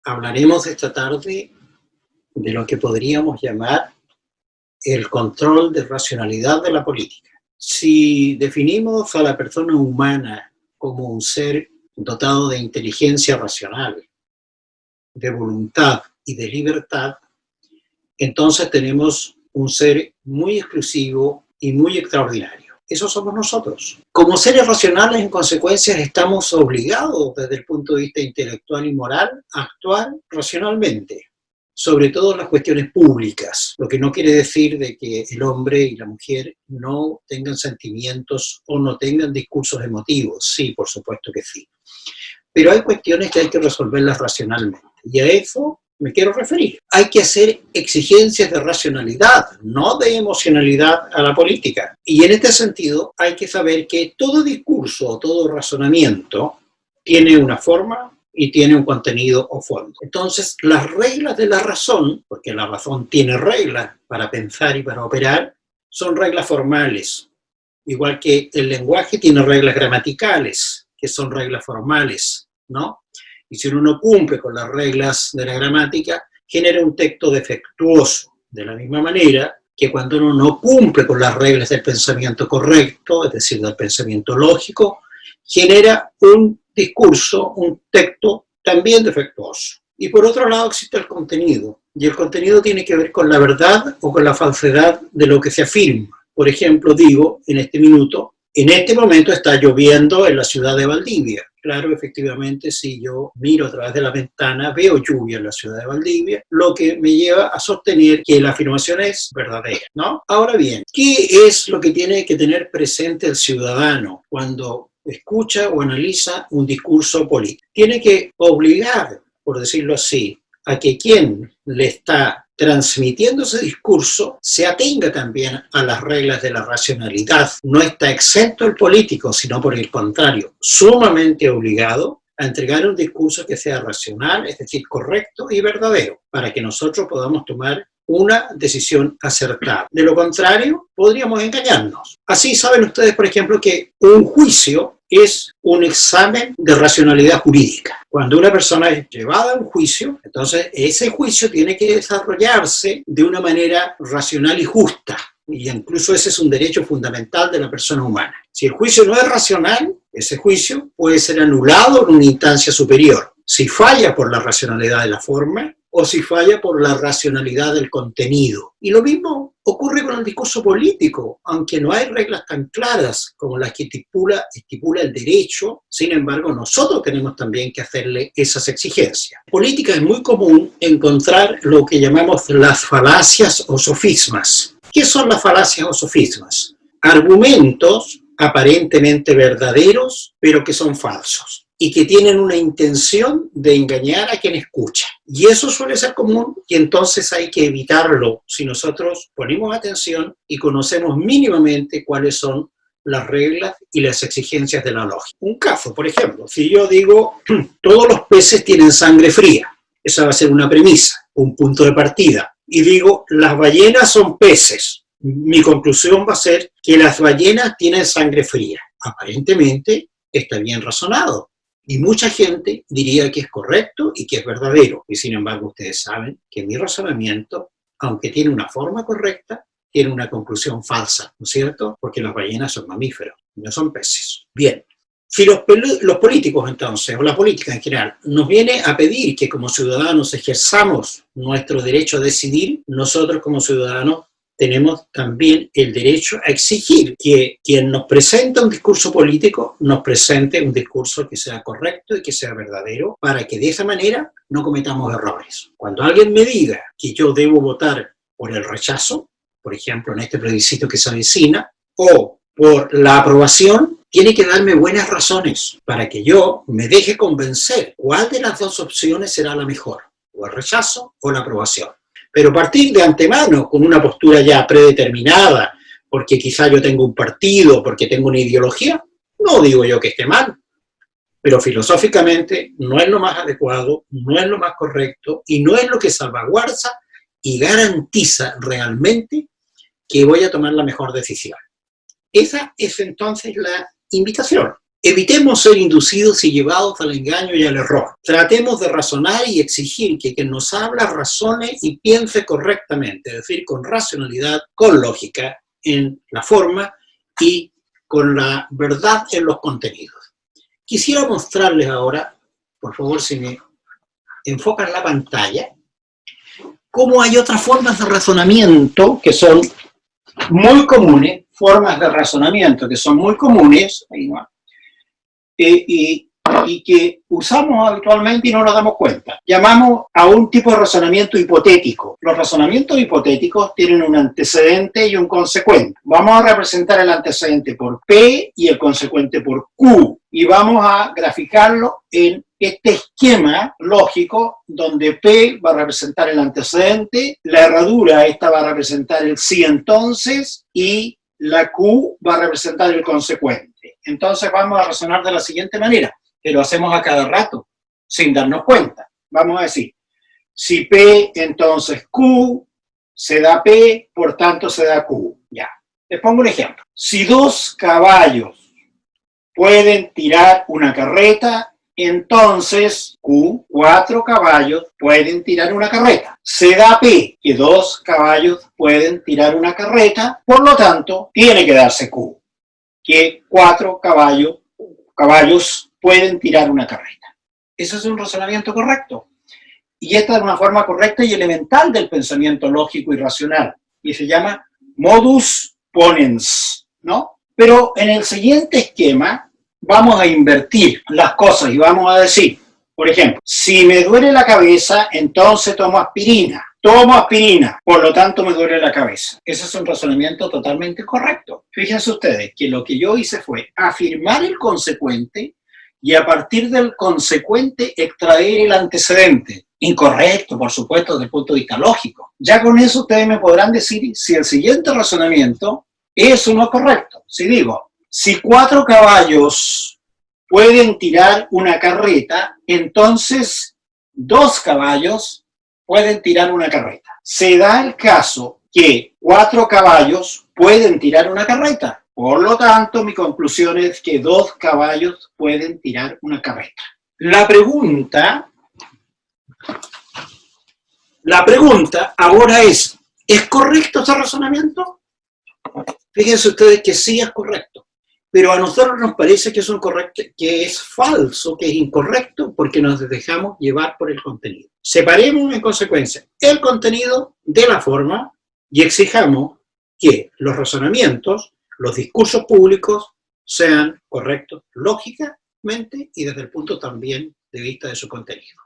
Hablaremos esta tarde de lo que podríamos llamar el control de racionalidad de la política. Si definimos a la persona humana como un ser dotado de inteligencia racional, de voluntad y de libertad, entonces tenemos un ser muy exclusivo y muy extraordinario. Eso somos nosotros. Como seres racionales, en consecuencia, estamos obligados desde el punto de vista intelectual y moral a actuar racionalmente, sobre todo en las cuestiones públicas, lo que no quiere decir de que el hombre y la mujer no tengan sentimientos o no tengan discursos emotivos. Sí, por supuesto que sí. Pero hay cuestiones que hay que resolverlas racionalmente, y a eso me quiero referir. Hay que hacer exigencias de racionalidad, no de emocionalidad a la política. Y en este sentido hay que saber que todo discurso o todo razonamiento tiene una forma y tiene un contenido o fondo. Entonces, las reglas de la razón, porque la razón tiene reglas para pensar y para operar, son reglas formales. Igual que el lenguaje tiene reglas gramaticales, que son reglas formales, ¿no? Y si uno no cumple con las reglas de la gramática, genera un texto defectuoso. De la misma manera que cuando uno no cumple con las reglas del pensamiento correcto, es decir, del pensamiento lógico, genera un discurso, un texto también defectuoso. Y por otro lado existe el contenido, y el contenido tiene que ver con la verdad o con la falsedad de lo que se afirma. Por ejemplo, digo, en este momento está lloviendo en la ciudad de Valdivia. Claro, efectivamente, si yo miro a través de la ventana, veo lluvia en la ciudad de Valdivia, lo que me lleva a sostener que la afirmación es verdadera, ¿no? Ahora bien, ¿qué es lo que tiene que tener presente el ciudadano cuando escucha o analiza un discurso político? Tiene que obligar, por decirlo así, a que quien le está transmitiendo ese discurso se atenga también a las reglas de la racionalidad. No está exento el político, sino por el contrario, sumamente obligado a entregar un discurso que sea racional, es decir, correcto y verdadero, para que nosotros podamos tomar una decisión acertada. De lo contrario, podríamos engañarnos. Así saben ustedes, por ejemplo, que un juicio es un examen de racionalidad jurídica. Cuando una persona es llevada a un juicio, entonces ese juicio tiene que desarrollarse de una manera racional y justa. Y incluso ese es un derecho fundamental de la persona humana. Si el juicio no es racional, ese juicio puede ser anulado en una instancia superior. Si falla por la racionalidad de la forma, o si falla por la racionalidad del contenido. Y lo mismo ocurre con el discurso político, aunque no hay reglas tan claras como las que estipula el derecho, sin embargo nosotros tenemos también que hacerle esas exigencias. En política es muy común encontrar lo que llamamos las falacias o sofismas. ¿Qué son las falacias o sofismas? Argumentos aparentemente verdaderos, pero que son falsos y que tienen una intención de engañar a quien escucha. Y eso suele ser común y entonces hay que evitarlo si nosotros ponemos atención y conocemos mínimamente cuáles son las reglas y las exigencias de la lógica. Un caso, por ejemplo, si yo digo todos los peces tienen sangre fría, esa va a ser una premisa, un punto de partida. Y digo las ballenas son peces, mi conclusión va a ser que las ballenas tienen sangre fría. Aparentemente está bien razonado. Y mucha gente diría que es correcto y que es verdadero. Y sin embargo, ustedes saben que mi razonamiento, aunque tiene una forma correcta, tiene una conclusión falsa, ¿no es cierto? Porque las ballenas son mamíferos, no son peces. Bien, si los políticos entonces, o la política en general, nos viene a pedir que como ciudadanos ejerzamos nuestro derecho a decidir, nosotros como ciudadanos tenemos también el derecho a exigir que quien nos presenta un discurso político nos presente un discurso que sea correcto y que sea verdadero para que de esa manera no cometamos errores. Cuando alguien me diga que yo debo votar por el rechazo, por ejemplo en este plebiscito que se avecina, o por la aprobación, tiene que darme buenas razones para que yo me deje convencer cuál de las dos opciones será la mejor, o el rechazo o la aprobación. Pero partir de antemano con una postura ya predeterminada, porque quizá yo tengo un partido, porque tengo una ideología, no digo yo que esté mal, pero filosóficamente no es lo más adecuado, no es lo más correcto y no es lo que salvaguarda y garantiza realmente que voy a tomar la mejor decisión. Esa es entonces la invitación. Evitemos ser inducidos y llevados al engaño y al error. Tratemos de razonar y exigir que quien nos habla razone y piense correctamente, es decir, con racionalidad, con lógica en la forma y con la verdad en los contenidos. Quisiera mostrarles ahora, por favor, si me enfocan la pantalla, cómo hay otras formas de razonamiento que son muy comunes, formas de razonamiento que son muy comunes, ahí no, y que usamos habitualmente y no nos damos cuenta. Llamamos a un tipo de razonamiento hipotético. Los razonamientos hipotéticos tienen un antecedente y un consecuente. Vamos a representar el antecedente por P y el consecuente por Q. Y vamos a graficarlo en este esquema lógico donde P va a representar el antecedente, la herradura esta va a representar el sí entonces y la Q va a representar el consecuente. Entonces vamos a razonar de la siguiente manera, que lo hacemos a cada rato, sin darnos cuenta. Vamos a decir, si P, entonces Q, se da P, por tanto se da Q. Ya. Les pongo un ejemplo. Si 2 caballos pueden tirar una carreta, entonces Q, 4 caballos pueden tirar una carreta. Se da P, que 2 caballos pueden tirar una carreta, por lo tanto, tiene que darse Q, que 4 caballos pueden tirar una carreta. Eso es un razonamiento correcto. Y esta es una forma correcta y elemental del pensamiento lógico y racional. Y se llama modus ponens, ¿no? Pero en el siguiente esquema vamos a invertir las cosas y vamos a decir, por ejemplo, si me duele la cabeza, entonces tomo aspirina. Tomo aspirina, por lo tanto me duele la cabeza. Ese es un razonamiento totalmente correcto. Fíjense ustedes que lo que yo hice fue afirmar el consecuente y a partir del consecuente extraer el antecedente. Incorrecto, por supuesto, desde el punto de vista lógico. Ya con eso ustedes me podrán decir si el siguiente razonamiento es o no correcto. Si digo, si 4 caballos pueden tirar una carreta, entonces 2 caballos pueden tirar una carreta. Se da el caso que 4 caballos pueden tirar una carreta. Por lo tanto, mi conclusión es que 2 caballos pueden tirar una carreta. La pregunta ahora es correcto ese razonamiento? Fíjense ustedes que sí es correcto. Pero a nosotros nos parece que es correcto, que es falso, que es incorrecto, porque nos dejamos llevar por el contenido. Separemos en consecuencia el contenido de la forma y exijamos que los razonamientos, los discursos públicos sean correctos lógicamente y desde el punto también de vista de su contenido.